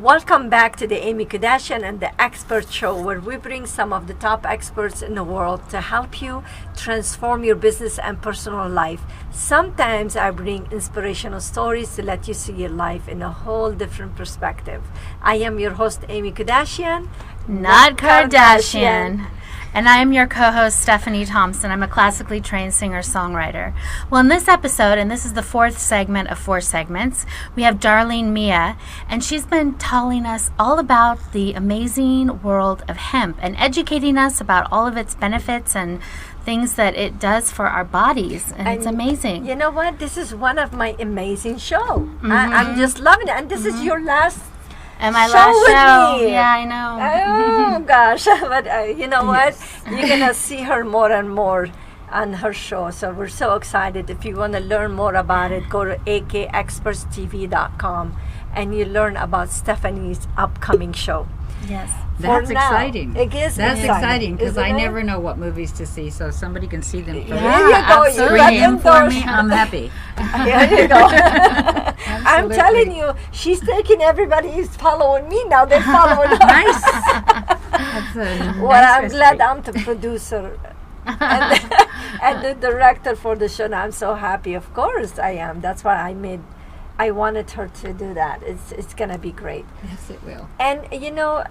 Welcome back to the Aimmee Kodachian and the Expert Show, where we bring some of the top experts in the world to help you transform your business and personal life. Sometimes I bring inspirational stories to let you see your life in a whole different perspective. I am your host, Aimmee Kodachian, not Kardashian. And I am your co-host, Stephanie Thompson. I'm a classically trained singer-songwriter. Well, in this episode, and this is the fourth segment of 4 segments, we have Darlene Mea, and she's been telling us all about the amazing world of hemp and educating us about all of its benefits and things that it does for our bodies, and it's amazing. You know what? This is one of my amazing shows. I'm just loving it, and this is your last and my show last with show. me. Yeah, I know. Oh gosh, but you know what? You're gonna see her more and more on her show. So we're so excited. If you want to learn more about it, go to akexpertstv.com and you learn about Stephanie's upcoming show. Yes. That's exciting. It is. That's exciting because I Isn't it? never know what movies to see, so if somebody can see them for There you go. You got free for me, endorsed. I'm happy. There you go. I'm telling you, she's taking everybody who's following me now. They're following her. Nice. That's a Well, nice I'm recipe. glad I'm the producer and the director for the show. And I'm so happy. Of course I am. That's why I wanted her to do that. It's gonna be great. Yes, it will. And you know,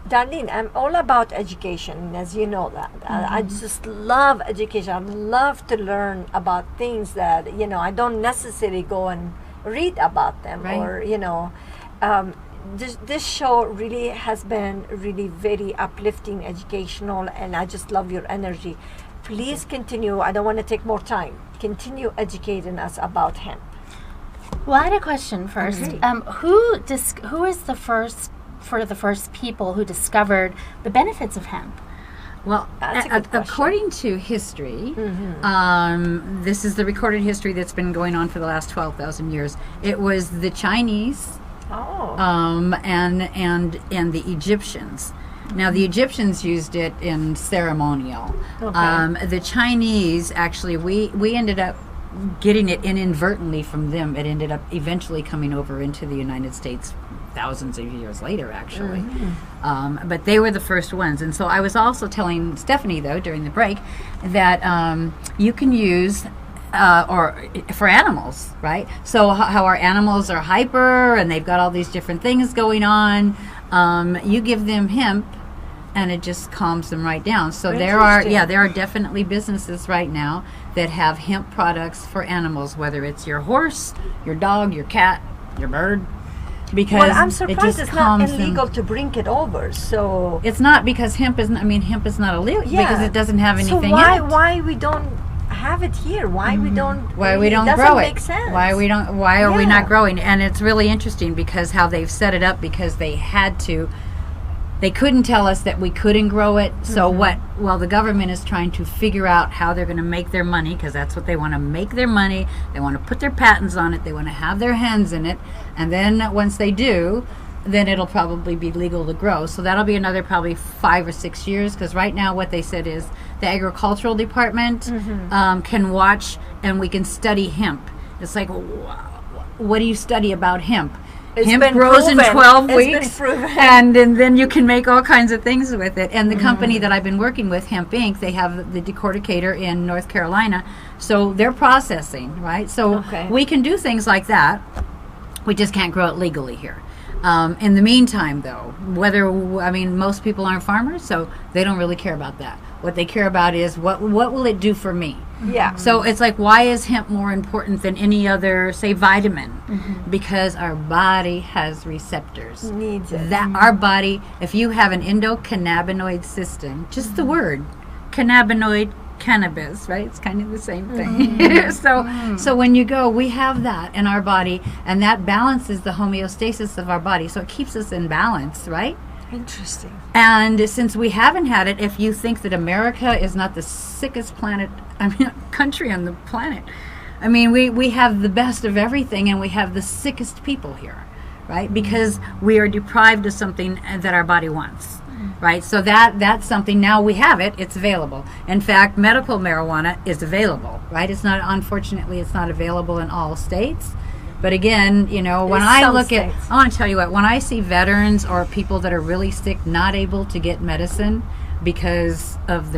Darlene, I'm all about education, as you know that. I just love education. I love to learn about things that, you know, I don't necessarily go and read about them. Right. Or, you know, this show really has been really very uplifting, educational, and I just love your energy. Please continue. I don't want to take more time. Continue educating us about hemp. Well, I had a question first. Okay. Who is the first people who discovered the benefits of hemp? Well, That's a good question. according to history, this is the recorded history that's been going on for the last 12,000 years. It was the Chinese and the Egyptians. Now, the Egyptians used it in ceremonial. Okay. The Chinese, actually, we ended up getting it inadvertently from them. It ended up eventually coming over into the United States thousands of years later, actually. But they were the first ones. And so I was also telling Stephanie, though, during the break, that you can use or for animals, right? So how our animals are hyper and they've got all these different things going on, you give them hemp and it just calms them right down. So there are definitely businesses right now that have hemp products for animals, whether it's your horse, your dog, your cat, your bird. Because I'm surprised it's not illegal them. to bring it over. So It's not, because hemp is not illegal because it doesn't have anything so why in it. why we don't have it here? Why we don't? Why we don't doesn't grow it? Make sense. Why are we Yeah. not growing? And it's really interesting because how they've set it up, because they had to. They couldn't tell us that we couldn't grow it. So what? Well, the government is trying to figure out how they're going to make their money, because that's what they want to make their money. They want to put their patents on it. They want to have their hands in it. And then once they do, then it'll probably be legal to grow. So that'll be another probably 5 or 6 years, because right now what they said is the agricultural department can watch and we can study hemp. It's like, what do you study about hemp? Hemp grows in 12 weeks, and then you can make all kinds of things with it. And the company that I've been working with, Hemp Inc., they have the decorticator in North Carolina, so they're processing, right? So we can do things like that. We just can't grow it legally here. In the meantime, though, most people aren't farmers, so they don't really care about that. What they care about is what will it do for me? Yeah. So it's like, why is hemp more important than any other, say, vitamin? Because our body has receptors. Needs it. That our body, if you have an endocannabinoid system, just the word cannabinoid, cannabis, right? It's kind of the same thing. So when you go, we have that in our body, and that balances the homeostasis of our body. So it keeps us in balance, right? Interesting. And since we haven't had it, if you think that America is not the sickest country on the planet, we have the best of everything, and we have the sickest people here, right? Because we are deprived of something that our body wants, right? So that's something, now we have it, it's available. In fact, medical marijuana is available, right? Unfortunately, it's not available in all states. But again, you know, when In I some look at, states. I want to tell you what, when I see veterans or people that are really sick not able to get medicine because of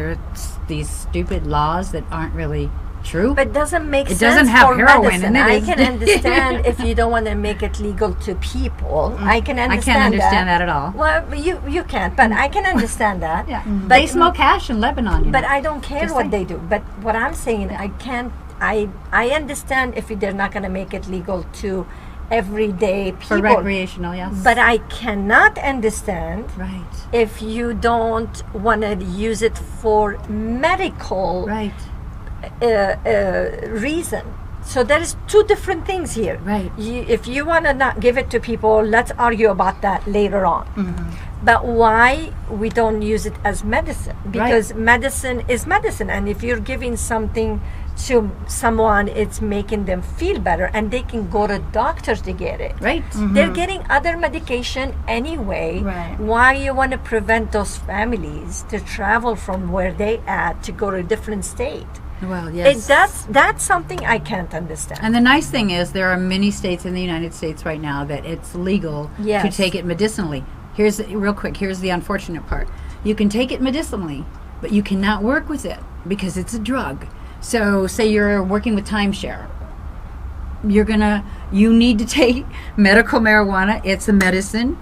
these stupid laws that aren't really true. But it doesn't make It sense doesn't have for heroin medicine. in it, I is- can understand if you don't want to make it legal to people. I can I understand can't understand that at all. Well, you can't, but I can understand that. Yeah. But They smoke hash in Lebanon, you But know. I don't care Just what saying. they do. But what I'm saying, I can't. I understand if they're not going to make it legal to everyday For people. recreational, yes. But I cannot understand right, if you don't want to use it for medical right, reason. So there is two different things here. right. If you want to not give it to people, let's argue about that later on. But why we don't use it as medicine? Because medicine is medicine, and if you're giving something to someone, it's making them feel better, and they can go to doctors to get it. Right. They're getting other medication anyway. Right. Why you want to prevent those families to travel from where they at to go to a different state? Well, yes. That's something I can't understand. And the nice thing is there are many states in the United States right now that it's legal to Yes. take it medicinally. Here's the unfortunate part. You can take it medicinally, but you cannot work with it because it's a drug. So say you're working with timeshare. You need to take medical marijuana. It's a medicine.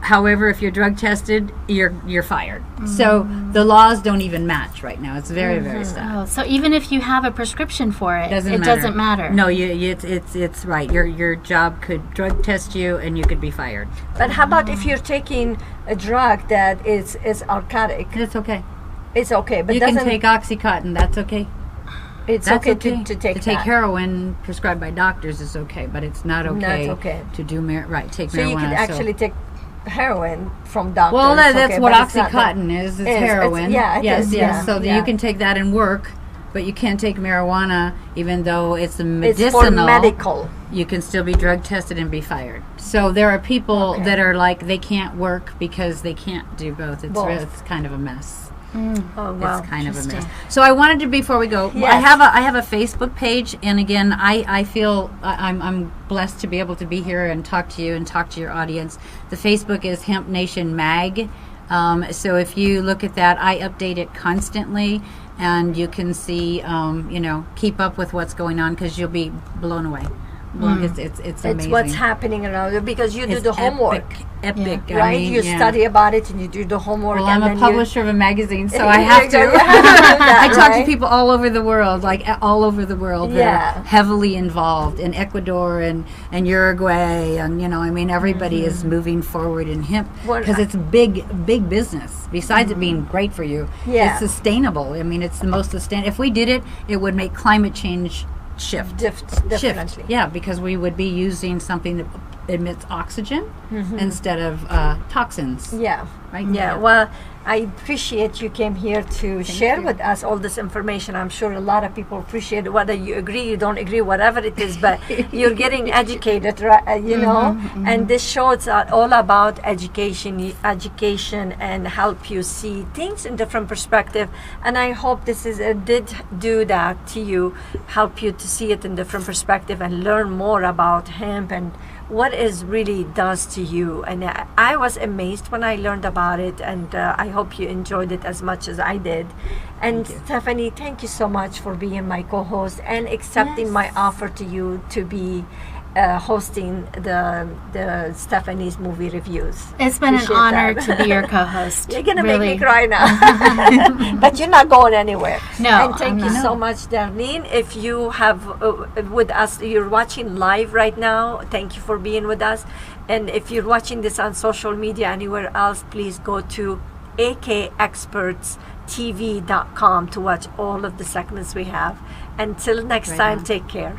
However, if you're drug tested, you're fired. So the laws don't even match right now. It's very, very sad. Oh, so even if you have a prescription for it, it doesn't matter. No, it's right. Your job could drug test you, and you could be fired. But how about if you're taking a drug that is narcotic? It's okay. It's okay, but You can doesn't take OxyContin. That's okay. it's That's okay, okay. to take to take that. heroin prescribed by doctors is okay, but it's not okay. Not okay. To do take So marijuana. you could actually take heroin from doctors. Well, that's okay, what but it's not that- OxyContin is. It's It's- heroin. yeah, it yes, is, yes. yeah, So that yeah. you can take that and work, but you can't take marijuana, even though it's a It's medicinal. for medical. You can still be drug tested and be fired. So there are people Okay. that are like they can't work because they can't do both. It's Both. it's kind of a mess. Oh wow. It's kind of a mess. Interesting. So I wanted to, before we go, Yes. I have a Facebook page, and again, I feel I'm blessed to be able to be here and talk to you and talk to your audience. The Facebook is Hemp Nation Mag. So if you look at that, I update it constantly, and you can see, keep up with what's going on because you'll be blown away. It's amazing. It's what's happening around because you do It's the homework, Epic. I right? mean, you yeah. study about it and you do the homework. Well, and I'm a then publisher of a magazine, so You I have to. you have to do that, I talk to right? people all over the world, all over the world that Yeah. are heavily involved in Ecuador and Uruguay, and everybody is moving forward in hemp Well, because it's big business. Besides it being great for you, Yeah. it's sustainable. It's the most sustainable. If we did it, it would make climate change shift. Definitely. Yeah, because we would be using something that emits oxygen instead of toxins. Yeah. Right? Yeah. Well, I appreciate you came here to share you. with us all this information. I'm sure a lot of people appreciate it, whether you agree, you don't agree, whatever it is, but you're getting educated, right? And this show is all about education and help you see things in different perspective. And I hope this did do that to you, help you to see it in different perspective and learn more about hemp and what it really does to you. And I was amazed when I learned about it, and I hope you enjoyed it as much as I did. And Stephanie, thank you so much for being my co-host and accepting my offer to you to be hosting the Stephanie's movie reviews. It's been an Appreciate honor that. to be your co-host. You're gonna really. make me cry now, but you're not going anywhere. No, and thank I'm you not. so much, Darlene. If you have with us, you're watching live right now. Thank you for being with us. And if you're watching this on social media anywhere else, please go to akexpertstv.com to watch all of the segments we have. Until next Right time, on. take care.